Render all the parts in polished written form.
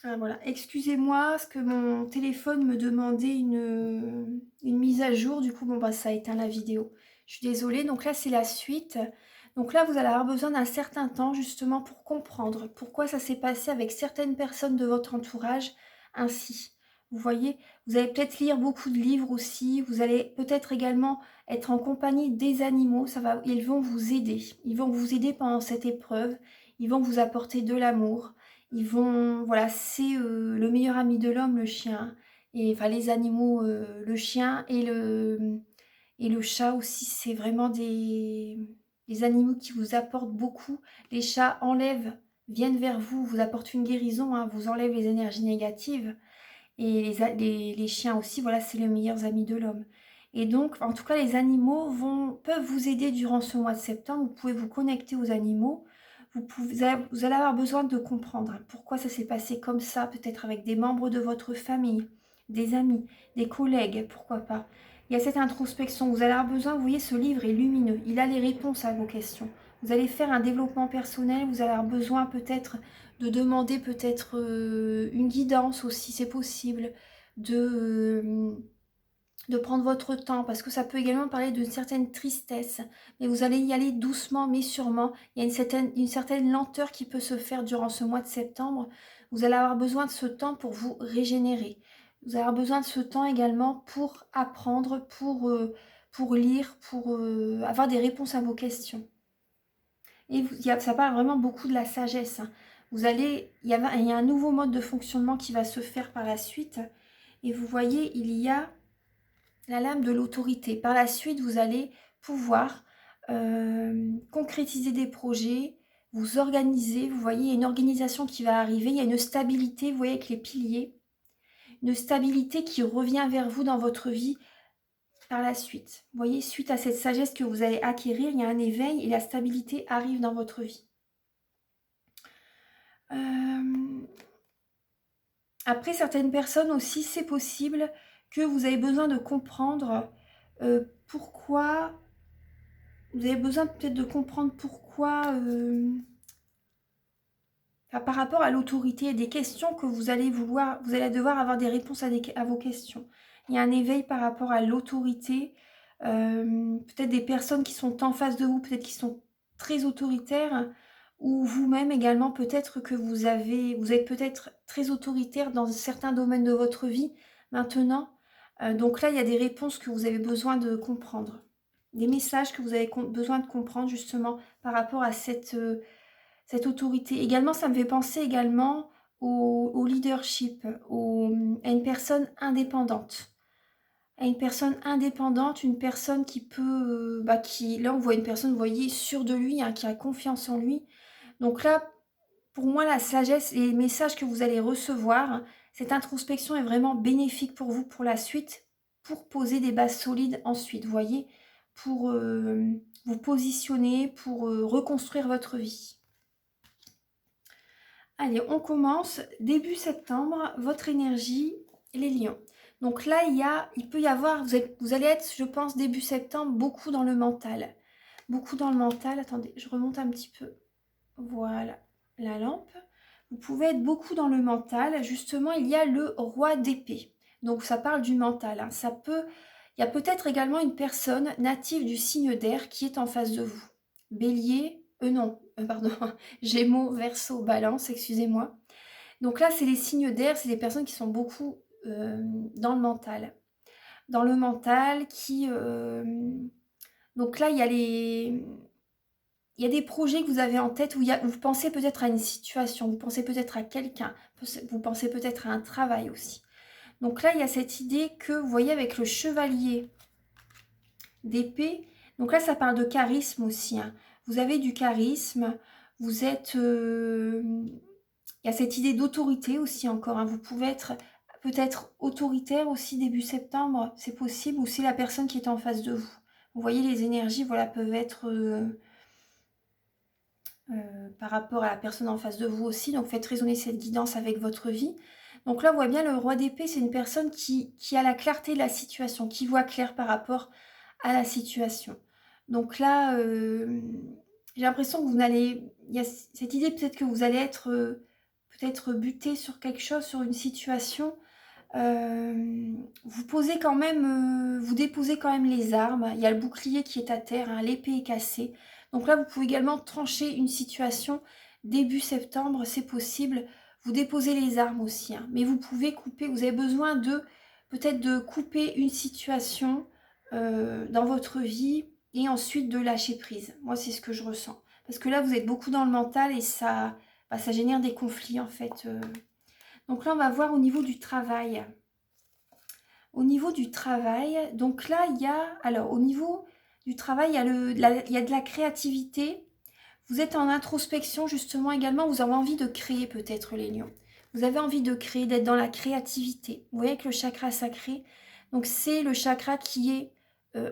Ah voilà, excusez-moi, parce que mon téléphone me demandait une mise à jour, du coup, bon, bah, ça a éteint la vidéo. Je suis désolée, donc là, c'est la suite. Donc là, vous allez avoir besoin d'un certain temps, justement, pour comprendre pourquoi ça s'est passé avec certaines personnes de votre entourage ainsi. Vous voyez, vous allez peut-être lire beaucoup de livres aussi, vous allez peut-être également être en compagnie des animaux, ils vont vous aider. Ils vont vous aider pendant cette épreuve, ils vont vous apporter de l'amour. Ils vont voilà, c'est, le meilleur ami de l'homme, le chien et enfin les animaux, le chien et le chat aussi, c'est vraiment des animaux qui vous apportent beaucoup. Les chats viennent vers vous, vous apportent une guérison, hein, vous enlèvent les énergies négatives et les chiens aussi, voilà, c'est les meilleurs amis de l'homme et donc en tout cas, les animaux peuvent vous aider durant ce mois de septembre. Vous pouvez vous connecter aux animaux. Vous allez avoir besoin de comprendre hein, pourquoi ça s'est passé comme ça, peut-être avec des membres de votre famille, des amis, des collègues, pourquoi pas. Il y a cette introspection, vous allez avoir besoin, vous voyez, ce livre est lumineux, il a les réponses à vos questions. Vous allez faire un développement personnel, vous allez avoir besoin peut-être de demander peut-être une guidance aussi, c'est possible, de prendre votre temps, parce que ça peut également parler d'une certaine tristesse, mais vous allez y aller doucement mais sûrement. Il y a une certaine lenteur qui peut se faire durant ce mois de septembre. Vous allez avoir besoin de ce temps pour vous régénérer. Vous allez avoir besoin de ce temps également pour apprendre, pour lire, pour avoir des réponses à vos questions. Et ça parle vraiment beaucoup de la sagesse, hein. Il y a un nouveau mode de fonctionnement qui va se faire par la suite. Et vous voyez, il y a la lame de l'autorité. Par la suite, vous allez pouvoir concrétiser des projets, vous organiser. Vous voyez, il y a une organisation qui va arriver. Il y a une stabilité, vous voyez, avec les piliers. Une stabilité qui revient vers vous dans votre vie par la suite. Vous voyez, suite à cette sagesse que vous allez acquérir, il y a un éveil et la stabilité arrive dans votre vie. Euh, Après, certaines personnes aussi, c'est possible que vous avez besoin de comprendre pourquoi. Vous avez besoin peut-être de comprendre pourquoi, enfin, par rapport à l'autorité et des questions que vous allez devoir avoir des réponses à vos questions. Il y a un éveil par rapport à l'autorité, peut-être des personnes qui sont en face de vous, peut-être qui sont très autoritaires, ou vous-même également, peut-être que vous êtes peut-être très autoritaire dans certains domaines de votre vie maintenant. Donc là, il y a des réponses que vous avez besoin de comprendre, des messages que vous avez besoin de comprendre justement par rapport à cette autorité. Également, ça me fait penser également au leadership, à une personne indépendante. À une personne indépendante, une personne qui peut, là on voit une personne, vous voyez, sûre de lui, hein, qui a confiance en lui. Donc là, pour moi, la sagesse et les messages que vous allez recevoir, cette introspection est vraiment bénéfique pour vous pour la suite, pour poser des bases solides ensuite, vous voyez, pour vous positionner, pour reconstruire votre vie. Allez, on commence. Début septembre, votre énergie, les lions. Donc là, il peut y avoir, vous allez être, je pense, début septembre, beaucoup dans le mental. Beaucoup dans le mental. Attendez, je remonte un petit peu. Voilà, la lampe. Vous pouvez être beaucoup dans le mental. Justement, il y a le roi d'épée. Donc ça parle du mental, hein. Il y a peut-être également une personne native du signe d'air qui est en face de vous. Bélier, non, pardon, Gémeaux, Verseau, Balance, excusez-moi. Donc là, c'est les signes d'air, c'est des personnes qui sont beaucoup dans le mental. Dans le mental, donc là, il y a des projets que vous avez en tête où vous pensez peut-être à une situation, vous pensez peut-être à quelqu'un, vous pensez peut-être à un travail aussi. Donc là, il y a cette idée que, vous voyez, avec le chevalier d'épée, donc là, ça parle de charisme aussi, hein. Vous avez du charisme, vous êtes... il y a cette idée d'autorité aussi encore, hein. Vous pouvez être peut-être autoritaire aussi début septembre, c'est possible, ou c'est la personne qui est en face de vous. Vous voyez, les énergies, voilà, peuvent être... par rapport à la personne en face de vous aussi. Donc faites résonner cette guidance avec votre vie. Donc là, on voit bien le roi d'épée, c'est une personne qui a la clarté de la situation, qui voit clair par rapport à la situation. Donc là, j'ai l'impression que il y a cette idée peut-être que vous allez être peut-être buté sur quelque chose, sur une situation, vous posez quand même, vous déposez quand même les armes. Il y a le bouclier qui est à terre, hein, l'épée est cassée. Donc là, vous pouvez également trancher une situation début septembre, c'est possible. Vous déposez les armes aussi, hein, mais vous pouvez couper, vous avez besoin de peut-être de couper une situation dans votre vie et ensuite de lâcher prise. Moi, c'est ce que je ressens. Parce que là, vous êtes beaucoup dans le mental et ça, bah, ça génère des conflits en fait. Donc là, on va voir au niveau du travail. Au niveau du travail, donc là, il y a... Alors, au niveau du travail, il y a de la créativité. Vous êtes en introspection, justement, également. Vous avez envie de créer, peut-être, les lions. Vous avez envie de créer, d'être dans la créativité. Vous voyez que le chakra sacré, donc c'est le chakra qui est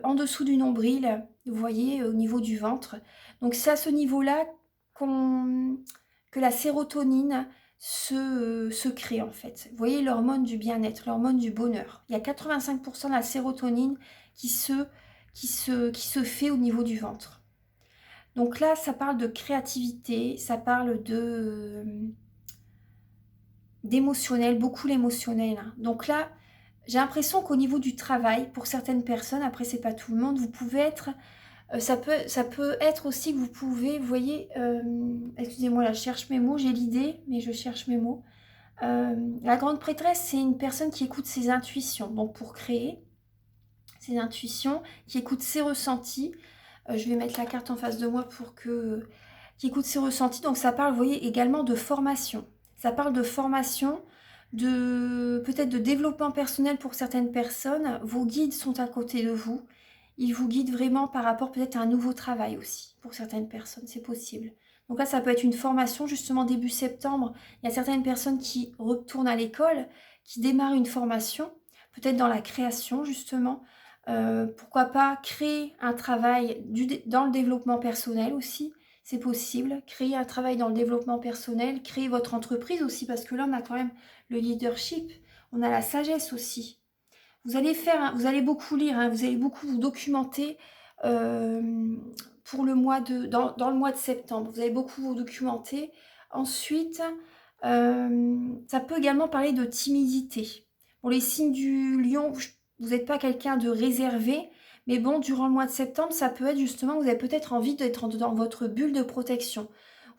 en dessous du nombril, vous voyez, au niveau du ventre. Donc, c'est à ce niveau-là que la sérotonine se crée en fait. Vous voyez l'hormone du bien-être, l'hormone du bonheur. Il y a 85% de la sérotonine qui se fait au niveau du ventre. Donc là, ça parle de créativité, ça parle d'émotionnel, beaucoup l'émotionnel, hein. Donc là, j'ai l'impression qu'au niveau du travail, pour certaines personnes, après c'est pas tout le monde, vous pouvez être... ça peut être aussi que vous pouvez, vous voyez, excusez-moi là, je cherche mes mots, j'ai l'idée, mais je cherche mes mots. La grande prêtresse, c'est une personne qui écoute ses intuitions, donc pour créer ses intuitions, qui écoute ses ressentis. Je vais mettre la carte en face de moi pour que... qui écoute ses ressentis, donc ça parle, vous voyez, également de formation. Ça parle de formation, de peut-être de développement personnel pour certaines personnes. Vos guides sont à côté de vous. Ils vous guident vraiment par rapport peut-être à un nouveau travail aussi, pour certaines personnes, c'est possible. Donc là, ça peut être une formation, justement, début septembre. Il y a certaines personnes qui retournent à l'école, qui démarrent une formation, peut-être dans la création, justement. Pourquoi pas créer un travail dans le développement personnel aussi, c'est possible. Créer un travail dans le développement personnel, créer votre entreprise aussi, parce que là, on a quand même le leadership, on a la sagesse aussi. Vous allez beaucoup lire, hein, vous allez beaucoup vous documenter pour le mois dans le mois de septembre. Vous allez beaucoup vous documenter. Ensuite, ça peut également parler de timidité. Pour les signes du lion, vous n'êtes pas quelqu'un de réservé, mais bon, durant le mois de septembre, ça peut être justement, vous avez peut-être envie d'être dans votre bulle de protection.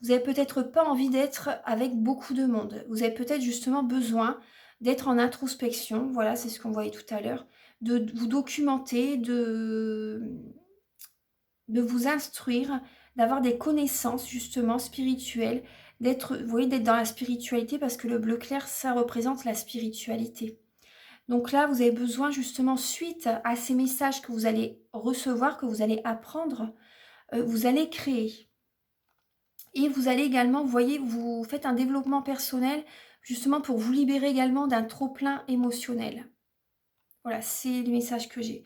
Vous n'avez peut-être pas envie d'être avec beaucoup de monde. Vous avez peut-être justement besoin d'être en introspection, voilà, c'est ce qu'on voyait tout à l'heure, de vous documenter, de vous instruire, d'avoir des connaissances justement spirituelles, vous voyez, d'être dans la spiritualité parce que le bleu clair, ça représente la spiritualité. Donc là, vous avez besoin justement, suite à ces messages que vous allez recevoir, que vous allez apprendre, vous allez créer. Et vous allez également, vous voyez, vous faites un développement personnel justement pour vous libérer également d'un trop-plein émotionnel. Voilà, c'est le message que j'ai.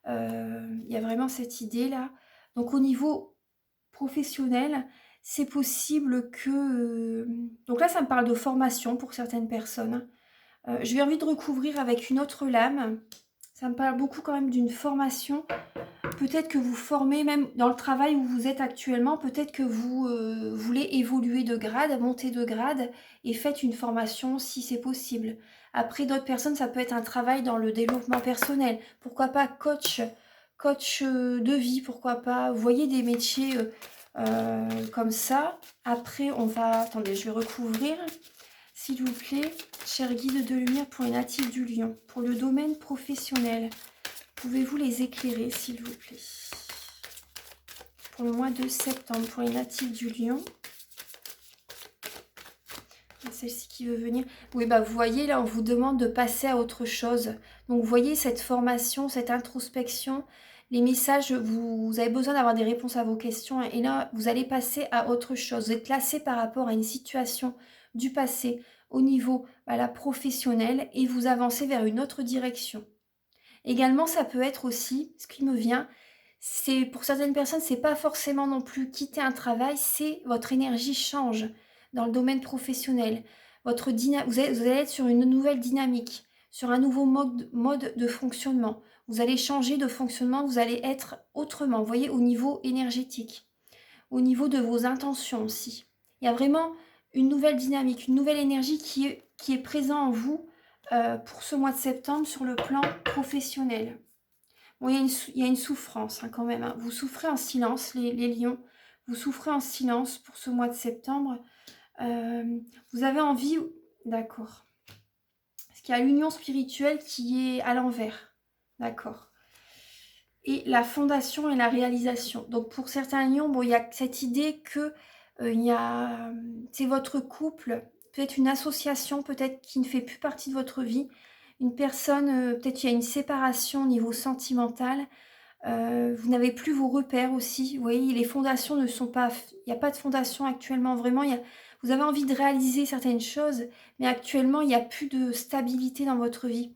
Il y a vraiment cette idée-là. Donc au niveau professionnel, c'est possible que... donc là, ça me parle de formation pour certaines personnes. J'ai envie de recouvrir avec une autre lame. Ça me parle beaucoup quand même d'une formation. Peut-être que vous formez même dans le travail où vous êtes actuellement, peut-être que vous voulez évoluer de grade, monter de grade et faites une formation si c'est possible. Après, d'autres personnes, ça peut être un travail dans le développement personnel. Pourquoi pas coach de vie, pourquoi pas. Vous voyez des métiers comme ça. Après, on va... Attendez, je vais recouvrir. S'il vous plaît, cher guide de lumière pour les natifs du Lion, pour le domaine professionnel. Pouvez-vous les éclairer, s'il vous plaît? Pour le mois de septembre, pour les natifs du Lion. Celle-ci qui veut venir. Oui, bah vous voyez, là, on vous demande de passer à autre chose. Donc, vous voyez cette formation, cette introspection, les messages, vous avez besoin d'avoir des réponses à vos questions. Et là, vous allez passer à autre chose. Vous êtes classé par rapport à une situation du passé au niveau professionnel et vous avancez vers une autre direction. Également, ça peut être aussi, ce qui me vient, c'est pour certaines personnes, c'est pas forcément non plus quitter un travail, c'est votre énergie change dans le domaine professionnel. Vous allez être sur une nouvelle dynamique, sur un nouveau mode de fonctionnement. Vous allez changer de fonctionnement, vous allez être autrement, vous voyez, au niveau énergétique, au niveau de vos intentions aussi. Il y a vraiment une nouvelle dynamique, une nouvelle énergie qui est présente en vous pour ce mois de septembre sur le plan professionnel. Bon, il y a une souffrance hein, quand même. Hein. Vous souffrez en silence, les lions. Vous souffrez en silence pour ce mois de septembre. Vous avez envie... D'accord. Parce qu'il y a l'union spirituelle qui est à l'envers. D'accord. Et la fondation et la réalisation. Donc pour certains lions, bon, il y a cette idée que c'est votre couple, peut-être une association, peut-être qui ne fait plus partie de votre vie. Une personne, peut-être il y a une séparation au niveau sentimental. Vous n'avez plus vos repères aussi. Vous voyez, les fondations ne sont pas... Il n'y a pas de fondation actuellement, vraiment. Vous avez envie de réaliser certaines choses, mais actuellement, il n'y a plus de stabilité dans votre vie.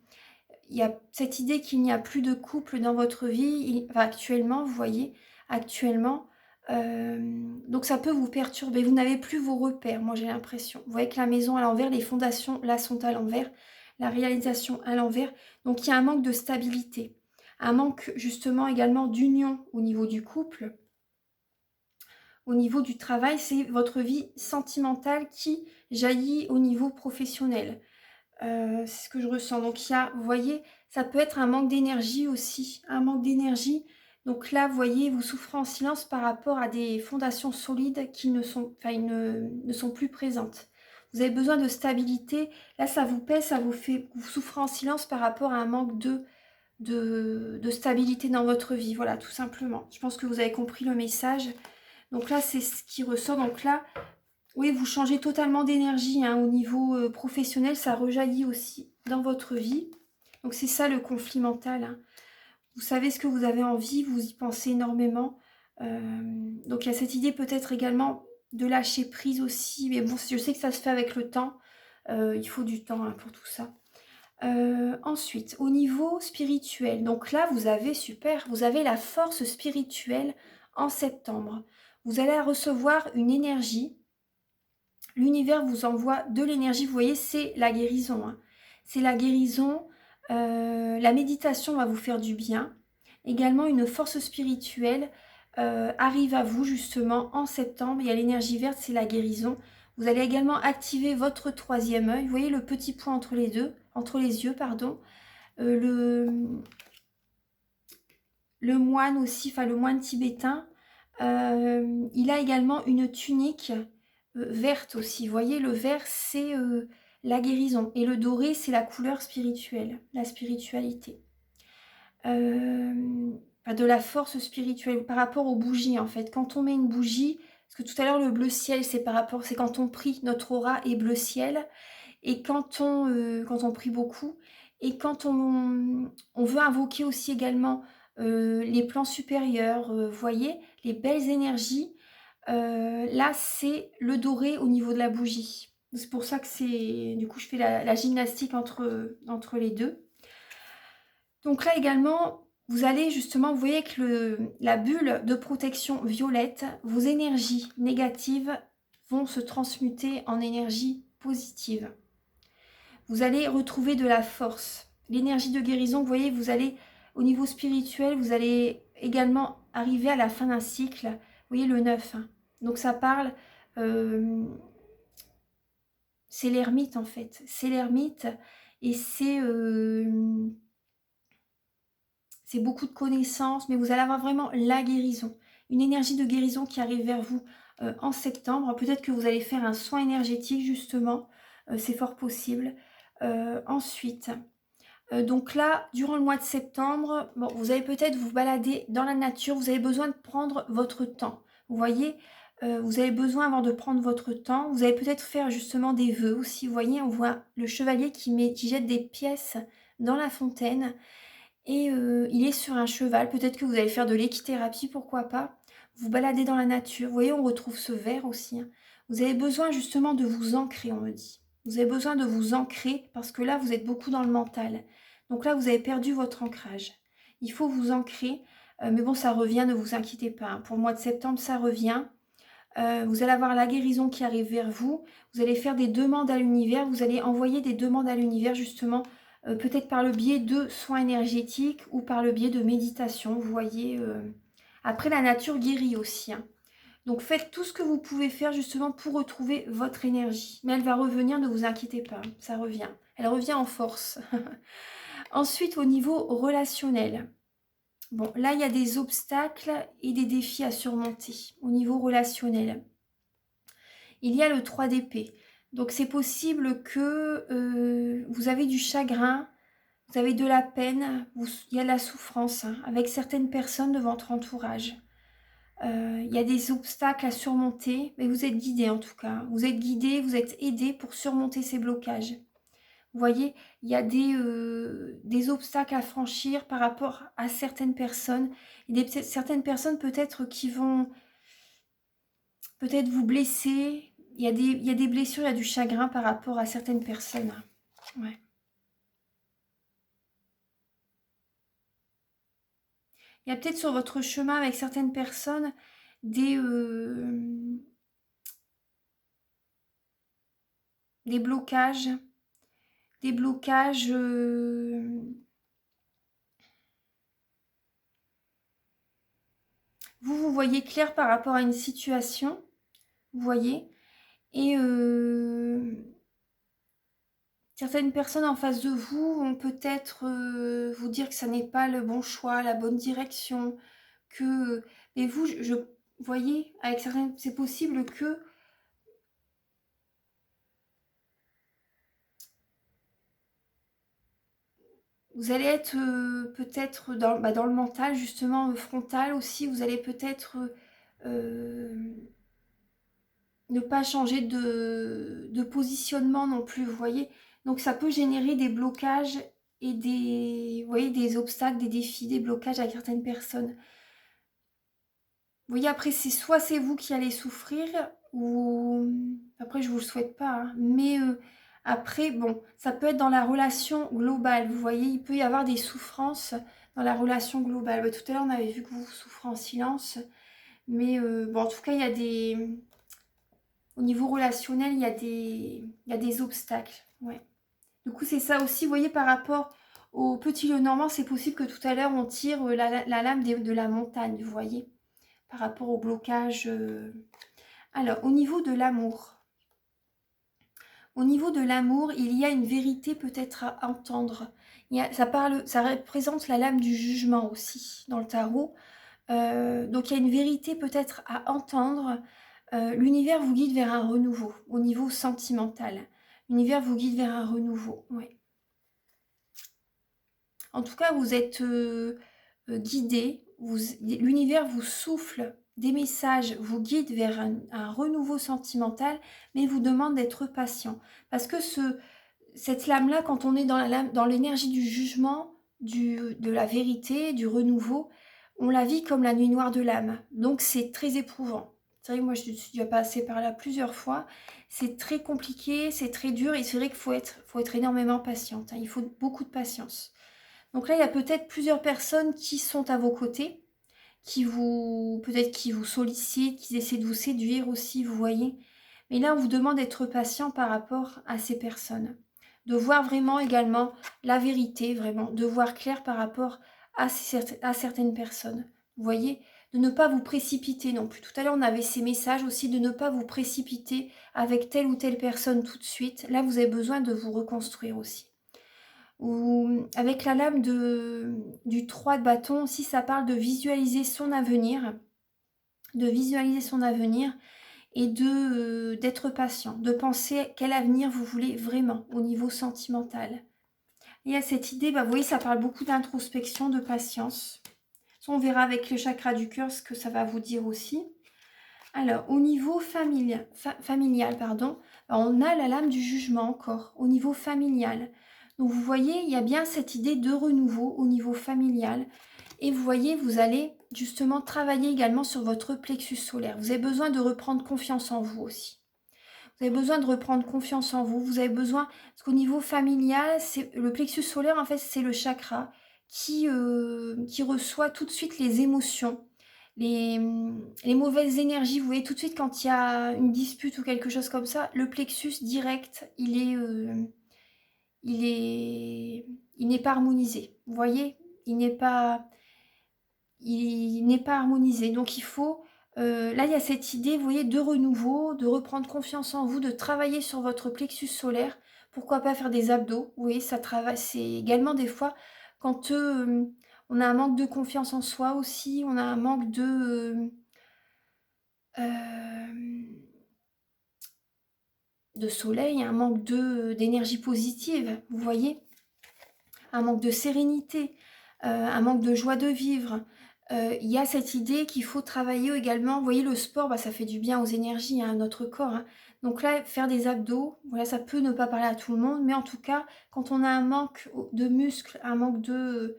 Il y a cette idée qu'il n'y a plus de couple dans votre vie. Enfin, actuellement, vous voyez, actuellement. Donc, ça peut vous perturber. Vous n'avez plus vos repères, moi, j'ai l'impression. Vous voyez que la maison à l'envers, les fondations, là, sont à l'envers. La réalisation à l'envers. Donc, il y a un manque de stabilité. Un manque justement également d'union au niveau du couple, au niveau du travail, c'est votre vie sentimentale qui jaillit au niveau professionnel. C'est ce que je ressens. Donc il y a, vous voyez, ça peut être un manque d'énergie aussi, un manque d'énergie. Donc là, vous voyez, vous souffrez en silence par rapport à des fondations solides qui ne sont plus présentes. Vous avez besoin de stabilité. Là, ça vous pèse, ça vous fait, vous souffrez en silence par rapport à un manque de stabilité dans votre vie. Voilà, tout simplement. Je pense que vous avez compris le message. Donc là, c'est ce qui ressort. Donc là, oui, vous changez totalement d'énergie hein, au niveau professionnel. Ça rejaillit aussi dans votre vie. Donc c'est ça le conflit mental. Hein. Vous savez ce que vous avez envie, vous y pensez énormément. Donc il y a cette idée peut-être également de lâcher prise aussi. Mais bon, je sais que ça se fait avec le temps. Il faut du temps hein, pour tout ça. Ensuite, au niveau spirituel, donc là, vous avez, super, vous avez la force spirituelle en septembre. Vous allez recevoir une énergie. L'univers vous envoie de l'énergie. Vous voyez, c'est la guérison. Hein. C'est la guérison. La méditation va vous faire du bien. Également, une force spirituelle arrive à vous justement en septembre. Il y a l'énergie verte, c'est la guérison. Vous allez également activer votre troisième œil. Vous voyez le petit point entre les yeux, pardon. Le moine aussi, enfin le moine tibétain, il a également une tunique verte aussi. Vous voyez, le vert, c'est la guérison. Et le doré, c'est la couleur spirituelle, la spiritualité. De la force spirituelle par rapport aux bougies, en fait. Quand on met une bougie, parce que tout à l'heure, le bleu ciel, c'est quand on prie, notre aura est bleu ciel. Et quand on prie beaucoup, et quand on veut invoquer aussi également les plans supérieurs, vous voyez, les belles énergies, là c'est le doré au niveau de la bougie. C'est pour ça que c'est, du coup je fais la gymnastique entre les deux. Donc là également, vous allez justement, vous voyez que la bulle de protection violette, vos énergies négatives vont se transmuter en énergie positive. Vous allez retrouver de la force. L'énergie de guérison, vous voyez, vous allez, au niveau spirituel, vous allez également arriver à la fin d'un cycle. Vous voyez le 9. Hein. Donc ça parle, c'est l'ermite en fait. C'est l'ermite et c'est beaucoup de connaissances, mais vous allez avoir vraiment la guérison. Une énergie de guérison qui arrive vers vous en septembre. Peut-être que vous allez faire un soin énergétique justement. C'est fort possible. Ensuite, donc là, durant le mois de septembre, bon, vous allez peut-être vous balader dans la nature. Vous avez besoin de prendre votre temps. Vous voyez, vous avez besoin avant de prendre votre temps. Vous allez peut-être faire justement des vœux aussi. Vous voyez, on voit le chevalier qui jette des pièces dans la fontaine. Et il est sur un cheval. Peut-être que vous allez faire de l'équithérapie, pourquoi pas. Vous baladez dans la nature. Vous voyez, on retrouve ce vert aussi. Hein. Vous avez besoin justement de vous ancrer, on me dit. Vous avez besoin de vous ancrer parce que là, vous êtes beaucoup dans le mental. Donc là, vous avez perdu votre ancrage. Il faut vous ancrer. Mais bon, ça revient, ne vous inquiétez pas. Hein. Pour le mois de septembre, ça revient. Vous allez avoir la guérison qui arrive vers vous. Vous allez faire des demandes à l'univers. Vous allez envoyer des demandes à l'univers justement, peut-être par le biais de soins énergétiques ou par le biais de méditation. Vous voyez, après la nature guérit aussi. Hein. Donc faites tout ce que vous pouvez faire justement pour retrouver votre énergie. Mais elle va revenir, ne vous inquiétez pas, ça revient. Elle revient en force. Ensuite, au niveau relationnel. Bon, là, il y a des obstacles et des défis à surmonter au niveau relationnel. Il y a le 3 d'épée. Donc, c'est possible que vous avez du chagrin, vous avez de la peine, il y a de la souffrance hein, avec certaines personnes de votre entourage. Il y a des obstacles à surmonter, mais vous êtes guidé en tout cas. Vous êtes guidé, vous êtes aidé pour surmonter ces blocages. Vous voyez, il y a des obstacles à franchir par rapport à certaines personnes. Certaines personnes peut-être qui vont peut-être vous blesser. Il y a des blessures, il y a du chagrin par rapport à certaines personnes. Ouais. Il y a peut-être sur votre chemin avec certaines personnes des blocages. Des blocages... vous voyez clair par rapport à une situation. Vous voyez. Et certaines personnes en face de vous vont peut-être vous dire que ça n'est pas le bon choix, la bonne direction, que... Mais vous, vous voyez, avec certaines, c'est possible que vous allez être peut-être dans le mental, justement, frontal aussi, vous allez peut-être ne pas changer de positionnement non plus, vous voyez. Donc ça peut générer des blocages et vous voyez, des obstacles, des défis, des blocages avec certaines personnes. Vous voyez, après, soit c'est vous qui allez souffrir, ou... Après, je vous le souhaite pas, hein, mais après, bon, ça peut être dans la relation globale, vous voyez, il peut y avoir des souffrances dans la relation globale. Bah, tout à l'heure, on avait vu que vous souffrez en silence, mais bon, en tout cas, il y a des... Au niveau relationnel, il y a des obstacles, ouais. Du coup, c'est ça aussi, vous voyez, par rapport au petit Lenormand, c'est possible que tout à l'heure, on tire la lame de la montagne, vous voyez, par rapport au blocage. Alors, au niveau de l'amour. Au niveau de l'amour, il y a une vérité peut-être à entendre. Ça représente la lame du jugement aussi, dans le tarot. Donc, il y a une vérité peut-être à entendre. L'univers vous guide vers un renouveau, au niveau sentimental. L'univers vous guide vers un renouveau, oui. En tout cas, vous êtes guidé, l'univers vous souffle des messages, vous guide vers un renouveau sentimental, mais vous demande d'être patient. Parce que cette lame-là, quand on est dans l'énergie du jugement, de la vérité, du renouveau, on la vit comme la nuit noire de l'âme. Donc c'est très éprouvant. C'est vrai que moi, je suis déjà passée par là plusieurs fois. C'est très compliqué, c'est très dur, et c'est vrai qu'il faut être énormément patiente. Hein. Il faut beaucoup de patience. Donc là, il y a peut-être plusieurs personnes qui sont à vos côtés, peut-être qui vous sollicitent, qui essaient de vous séduire aussi, vous voyez. Mais là, on vous demande d'être patient par rapport à ces personnes. De voir vraiment également la vérité, vraiment, de voir clair par rapport à certaines personnes. Vous voyez, de ne pas vous précipiter non plus. Tout à l'heure, on avait ces messages aussi de ne pas vous précipiter avec telle ou telle personne tout de suite. Là, vous avez besoin de vous reconstruire aussi. Ou avec la lame du 3 de bâton aussi, ça parle de visualiser son avenir, et d'être patient, de penser quel avenir vous voulez vraiment au niveau sentimental. Et à cette idée, bah, vous voyez, ça parle beaucoup d'introspection, de patience. On verra avec le chakra du cœur ce que ça va vous dire aussi. Alors, au niveau familial, pardon, on a la lame du jugement encore, au niveau familial. Donc, vous voyez, il y a bien cette idée de renouveau au niveau familial. Et vous voyez, vous allez justement travailler également sur votre plexus solaire. Vous avez besoin de reprendre confiance en vous aussi. Vous avez besoin de reprendre confiance en vous. Vous avez besoin, parce qu'au niveau familial, le plexus solaire, en fait, c'est le chakra qui reçoit tout de suite les émotions, les mauvaises énergies. Vous voyez, tout de suite, quand il y a une dispute ou quelque chose comme ça, le plexus direct, il n'est pas harmonisé. Vous voyez, il n'est pas harmonisé. Donc, il faut Là, il y a cette idée, vous voyez, de renouveau, de reprendre confiance en vous, de travailler sur votre plexus solaire. Pourquoi pas faire des abdos? Vous voyez, ça travaille. C'est également des fois quand on a un manque de confiance en soi aussi, on a un manque de soleil, un manque d'énergie positive, vous voyez, un manque de sérénité, un manque de joie de vivre. Il y a cette idée qu'il faut travailler également. Vous voyez, le sport, bah, ça fait du bien aux énergies, hein, à notre corps, hein. Donc là, faire des abdos, voilà, ça peut ne pas parler à tout le monde, mais en tout cas, quand on a un manque de muscles, un manque de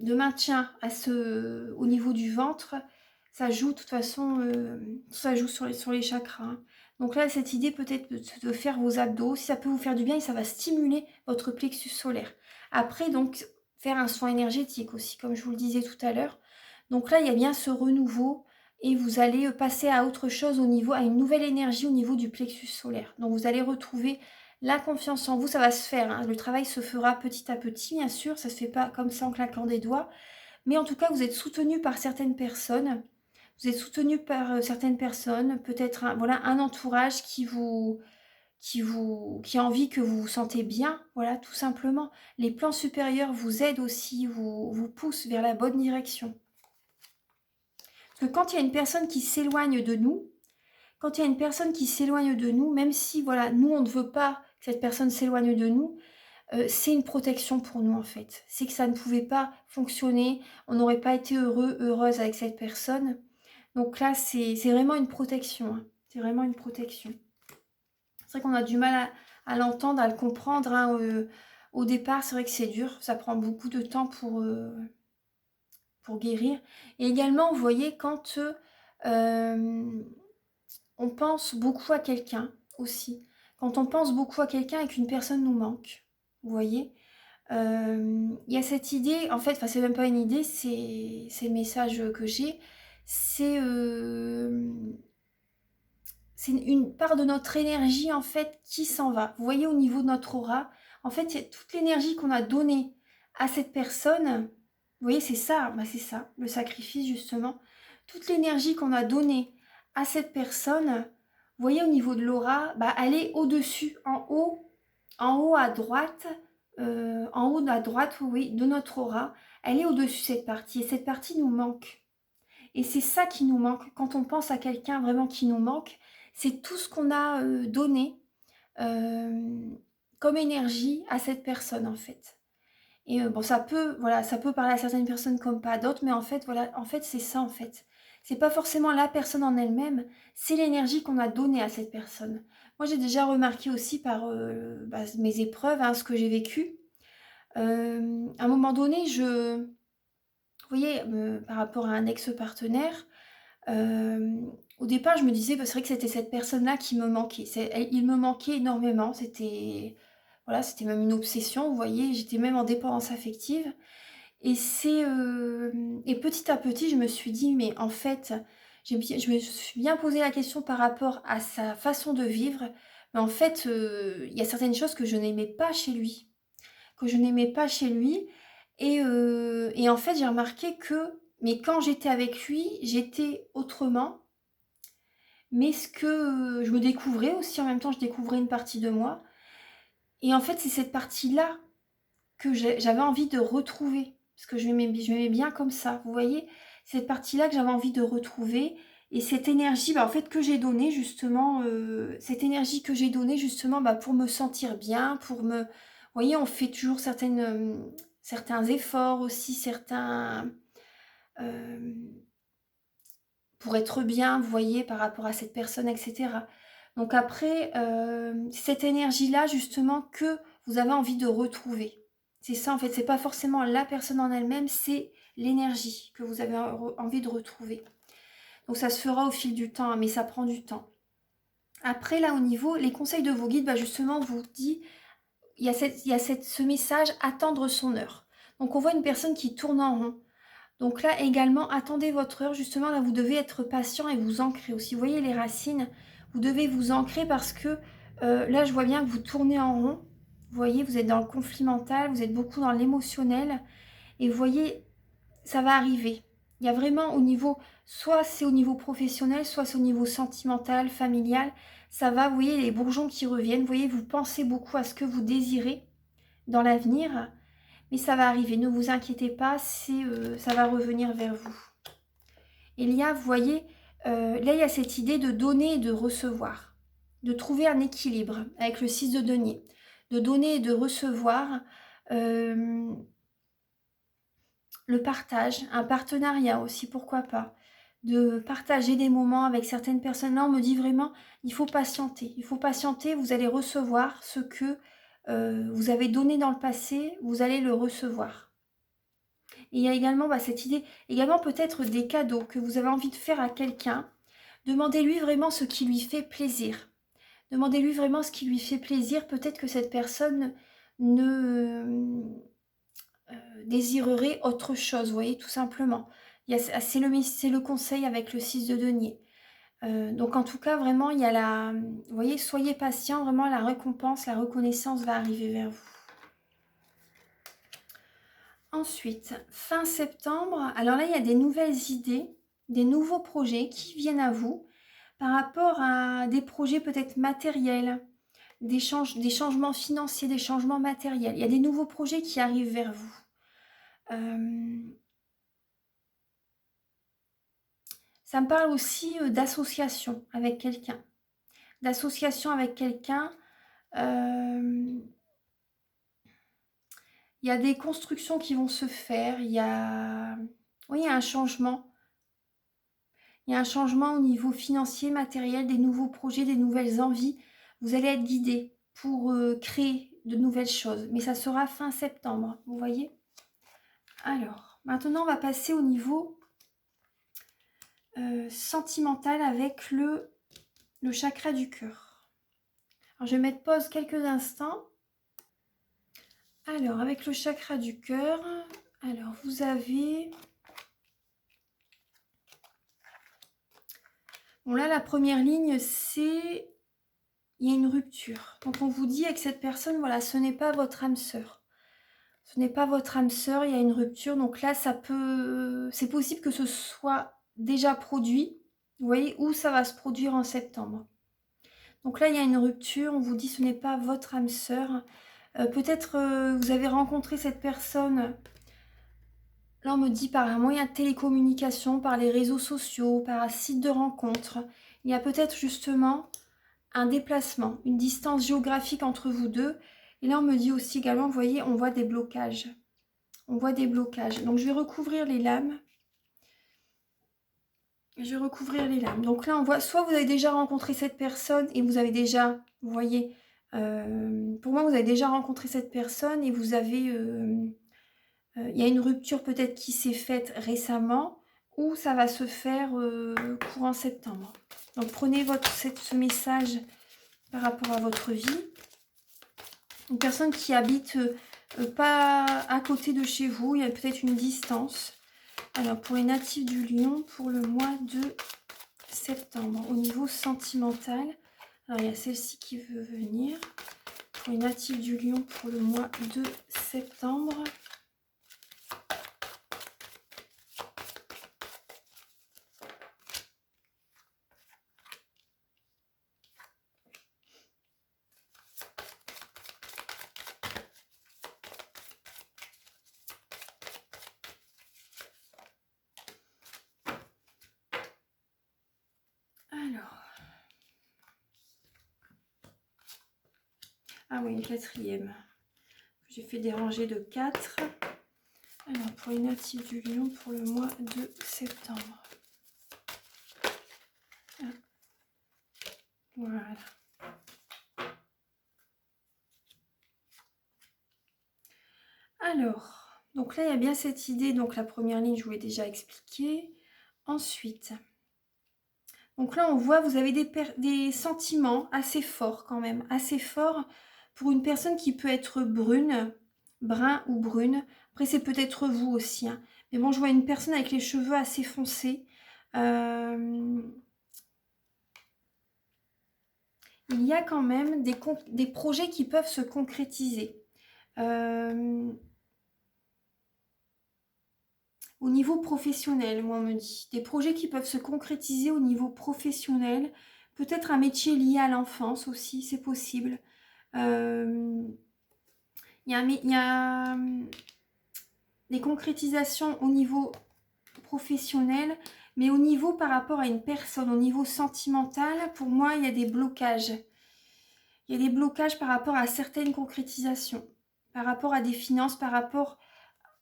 maintien au niveau du ventre, ça joue de toute façon, ça joue sur les chakras, hein. Donc là, cette idée peut-être de faire vos abdos, si ça peut vous faire du bien et ça va stimuler votre plexus solaire. Après, donc, faire un soin énergétique aussi, comme je vous le disais tout à l'heure. Donc là, il y a bien ce renouveau et vous allez passer à autre chose à une nouvelle énergie au niveau du plexus solaire. Donc vous allez retrouver la confiance en vous, ça va se faire, hein. Le travail se fera petit à petit, bien sûr, ça ne se fait pas comme ça en claquant des doigts. Mais en tout cas, vous êtes soutenu par certaines personnes. Vous êtes soutenu par certaines personnes, peut-être voilà, un entourage qui a envie que vous vous sentez bien, voilà, tout simplement. Les plans supérieurs vous aident aussi, vous poussent vers la bonne direction. Parce que quand il y a une personne qui s'éloigne de nous, même si voilà, nous on ne veut pas que cette personne s'éloigne de nous, c'est une protection pour nous en fait. C'est que ça ne pouvait pas fonctionner, on n'aurait pas été heureuse avec cette personne. Donc là, c'est vraiment une protection, hein. C'est vraiment une protection. C'est vrai qu'on a du mal à l'entendre, à le comprendre, hein. Au départ, c'est vrai que c'est dur, ça prend beaucoup de temps pour guérir. Et également, vous voyez, quand on pense beaucoup à quelqu'un aussi, quand on pense beaucoup à quelqu'un et qu'une personne nous manque, vous voyez, il y a cette idée, en fait, enfin c'est même pas une idée, c'est le message que j'ai, c'est une part de notre énergie en fait qui s'en va. Vous voyez au niveau de notre aura, en fait, il y a toute l'énergie qu'on a donnée à cette personne. Vous voyez, c'est ça, bah, c'est ça, le sacrifice justement. Toute l'énergie qu'on a donnée à cette personne, vous voyez au niveau de l'aura, bah, elle est au-dessus, en haut à droite, oui, de notre aura. Elle est au-dessus cette partie, et cette partie nous manque. Et c'est ça qui nous manque. Quand on pense à quelqu'un vraiment qui nous manque, c'est tout ce qu'on a donné euh, comme énergie à cette personne en fait. Et bon, voilà, ça peut parler à certaines personnes comme pas à d'autres, mais en fait, voilà, en fait, c'est ça en fait. C'est pas forcément la personne en elle-même, c'est l'énergie qu'on a donnée à cette personne. Moi, j'ai déjà remarqué aussi par mes épreuves, hein, ce que j'ai vécu. À un moment donné, vous voyez, par rapport à un ex-partenaire, au départ, je me disais, bah, c'est vrai que c'était cette personne-là qui me manquait. Il me manquait énormément. Voilà, c'était même une obsession, vous voyez. J'étais même en dépendance affective. Et petit à petit, je me suis dit, mais en fait, je me suis bien posé la question par rapport à sa façon de vivre. Mais en fait, il y a certaines choses que je n'aimais pas chez lui. Et en fait, j'ai remarqué mais quand j'étais avec lui, j'étais autrement. Mais ce que je me découvrais aussi, en même temps, je découvrais une partie de moi. Et en fait, c'est cette partie-là que j'avais envie de retrouver. Parce que je m'aimais bien comme ça, vous voyez. Cette partie-là que j'avais envie de retrouver. Et cette énergie, bah, en fait, que j'ai donnée, justement, bah, pour me sentir bien, Vous voyez, on fait toujours certains efforts aussi, euh, pour être bien, vous voyez, par rapport à cette personne, etc. Donc après, cette énergie-là, justement, que vous avez envie de retrouver. C'est ça, en fait, c'est pas forcément la personne en elle-même, c'est l'énergie que vous avez envie de retrouver. Donc ça se fera au fil du temps, hein, mais ça prend du temps. Après, là, au niveau, les conseils de vos guides, bah, justement, vous dit, il y a ce message, attendre son heure. Donc on voit une personne qui tourne en rond. Donc là également, attendez votre heure. Justement, là, vous devez être patient et vous ancrer aussi. Vous voyez les racines, vous devez vous ancrer parce que là, je vois bien que vous tournez en rond. Vous voyez, vous êtes dans le conflit mental, vous êtes beaucoup dans l'émotionnel. Et vous voyez, ça va arriver. Il y a vraiment au niveau, soit c'est au niveau professionnel, soit c'est au niveau sentimental, familial. Ça va, vous voyez, les bourgeons qui reviennent. Vous voyez, vous pensez beaucoup à ce que vous désirez dans l'avenir. Mais ça va arriver, ne vous inquiétez pas, ça va revenir vers vous. Il y a, vous voyez, là il y a cette idée de donner et de recevoir. De trouver un équilibre avec le 6 de denier. De donner et de recevoir. Le partage, un partenariat aussi, pourquoi pas. De partager des moments avec certaines personnes. Là, on me dit vraiment, il faut patienter. Il faut patienter, vous allez recevoir ce que vous avez donné dans le passé, vous allez le recevoir. Et il y a également cette idée, également peut-être des cadeaux que vous avez envie de faire à quelqu'un. Demandez-lui vraiment ce qui lui fait plaisir. Demandez-lui vraiment ce qui lui fait plaisir. Peut-être que cette personne ne désirerait autre chose, vous voyez, tout simplement. C'est le conseil avec le 6 de denier. Donc en tout cas, vraiment, il y a vous voyez, soyez patient, vraiment la récompense, la reconnaissance va arriver vers vous. Ensuite, fin septembre, alors là, il y a des nouvelles idées, des nouveaux projets qui viennent à vous par rapport à des projets peut-être matériels, des changements financiers, des changements matériels. Il y a des nouveaux projets qui arrivent vers vous. Ça me parle aussi d'association avec quelqu'un. D'association avec quelqu'un. Il y a des constructions qui vont se faire. Il y a un changement. Il y a un changement au niveau financier, matériel, des nouveaux projets, des nouvelles envies. Vous allez être guidé pour créer de nouvelles choses. Mais ça sera fin septembre, vous voyez. Alors, maintenant, on va passer au niveau sentimental avec le chakra du cœur. Alors, je vais mettre pause quelques instants. Alors, avec le chakra du cœur, alors vous avez... Bon, là, la première ligne, c'est... Il y a une rupture. Donc, on vous dit avec cette personne, voilà, ce n'est pas votre âme sœur. Ce n'est pas votre âme sœur, il y a une rupture. Donc là, c'est possible que ce soit déjà produit, vous voyez, ou ça va se produire en septembre. Donc là, il y a une rupture, on vous dit ce n'est pas votre âme sœur. Peut-être vous avez rencontré cette personne, là on me dit par un moyen de télécommunication, par les réseaux sociaux, par un site de rencontre. Il y a peut-être justement un déplacement, une distance géographique entre vous deux. Et là on me dit aussi également, vous voyez, on voit des blocages. On voit des blocages. Donc je vais recouvrir les lames. Je vais recouvrir les lames. Donc là on voit, soit vous avez déjà rencontré cette personne et vous avez déjà, vous voyez, pour moi vous avez déjà rencontré cette personne et vous avez... il y a une rupture peut-être qui s'est faite récemment ou ça va se faire courant septembre. Donc prenez ce message par rapport à votre vie. Une personne qui habite pas à côté de chez vous, il y a peut-être une distance. Alors pour les natifs du Lion, pour le mois de septembre, au niveau sentimental, alors il y a celle-ci qui veut venir. Pour les natifs du Lion, pour le mois de septembre. Ah oui, une quatrième. J'ai fait des rangées de 4. Alors, pour les natifs du Lion, pour le mois de septembre. Voilà. Alors, donc là, il y a bien cette idée. Donc, la première ligne, je vous l'ai déjà expliqué. Ensuite, donc là, on voit, vous avez des sentiments assez forts quand même. Assez forts pour une personne qui peut être brune, brun ou brune. Après, c'est peut-être vous aussi. Hein. Mais bon, je vois une personne avec les cheveux assez foncés. Il y a quand même des projets qui peuvent se concrétiser. Au niveau professionnel, moi on me dit. Des projets qui peuvent se concrétiser au niveau professionnel. Peut-être un métier lié à l'enfance aussi, c'est possible. Il y a des concrétisations au niveau professionnel, mais au niveau par rapport à une personne, au niveau sentimental, pour moi, il y a des blocages. Il y a des blocages par rapport à certaines concrétisations, par rapport à des finances, par rapport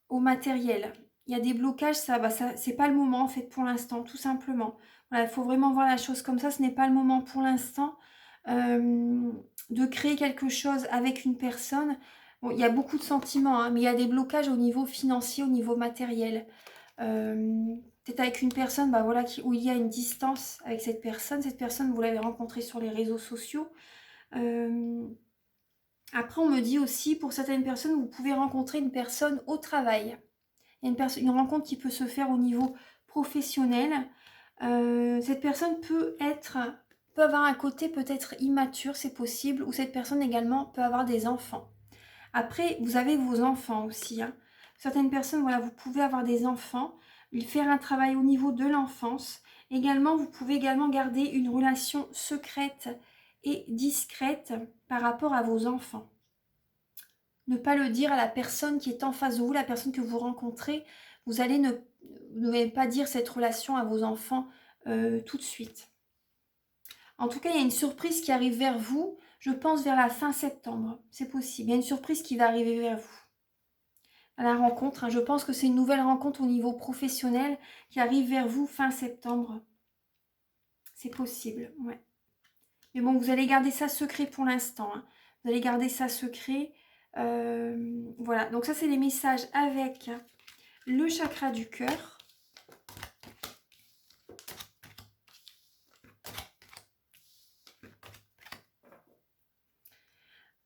au matériel. Il y a des blocages, c'est pas le moment en fait pour l'instant, tout simplement. Voilà, il faut vraiment voir la chose comme ça, ce n'est pas le moment pour l'instant de créer quelque chose avec une personne. Bon, il y a beaucoup de sentiments, hein, mais il y a des blocages au niveau financier, au niveau matériel. Peut-être avec une personne voilà, où il y a une distance avec cette personne, vous l'avez rencontrée sur les réseaux sociaux. Après, on me dit aussi, pour certaines personnes, vous pouvez rencontrer une personne au travail. Il y a une rencontre qui peut se faire au niveau professionnel. Cette personne peut avoir un côté peut-être immature, c'est possible, ou cette personne également peut avoir des enfants. Après, vous avez vos enfants aussi. Hein. Certaines personnes, voilà, vous pouvez avoir des enfants, faire un travail au niveau de l'enfance. Également, vous pouvez également garder une relation secrète et discrète par rapport à vos enfants. Ne pas le dire à la personne qui est en face de vous, la personne que vous rencontrez. Vous allez ne devez pas dire cette relation à vos enfants tout de suite. En tout cas, il y a une surprise qui arrive vers vous, je pense vers la fin septembre. C'est possible. Il y a une surprise qui va arriver vers vous. À la rencontre, hein. Je pense que c'est une nouvelle rencontre au niveau professionnel qui arrive vers vous fin septembre. C'est possible, ouais. Mais bon, vous allez garder ça secret pour l'instant. Hein. Vous allez garder ça secret. Voilà, donc ça c'est les messages avec le chakra du cœur.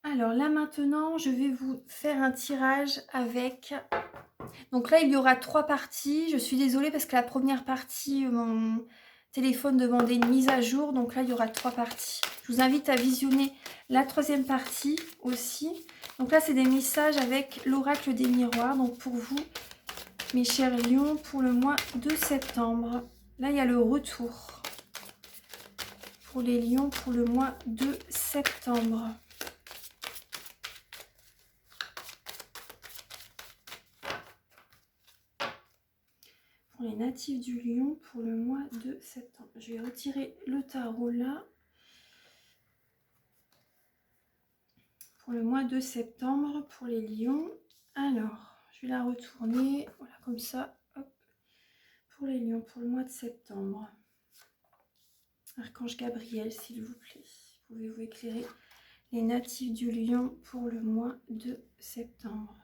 Alors là maintenant, je vais vous faire un tirage avec... Donc là, il y aura 3 parties. Je suis désolée parce que la première partie, mon téléphone demandait une mise à jour. Donc là, il y aura 3 parties. Je vous invite à visionner la 3e partie aussi. Donc là, c'est des messages avec l'oracle des miroirs. Donc pour vous, mes chers lions, pour le mois de septembre. Là, il y a le retour. Pour les lions, pour le mois de septembre. Pour les natifs du lion, pour le mois de septembre. Je vais retirer le tarot là. Pour le mois de septembre, pour les lions. Alors, je vais la retourner. Voilà, comme ça. Hop. Pour les lions, pour le mois de septembre. Archange Gabriel, s'il vous plaît. Pouvez-vous éclairer les natifs du lion pour le mois de septembre?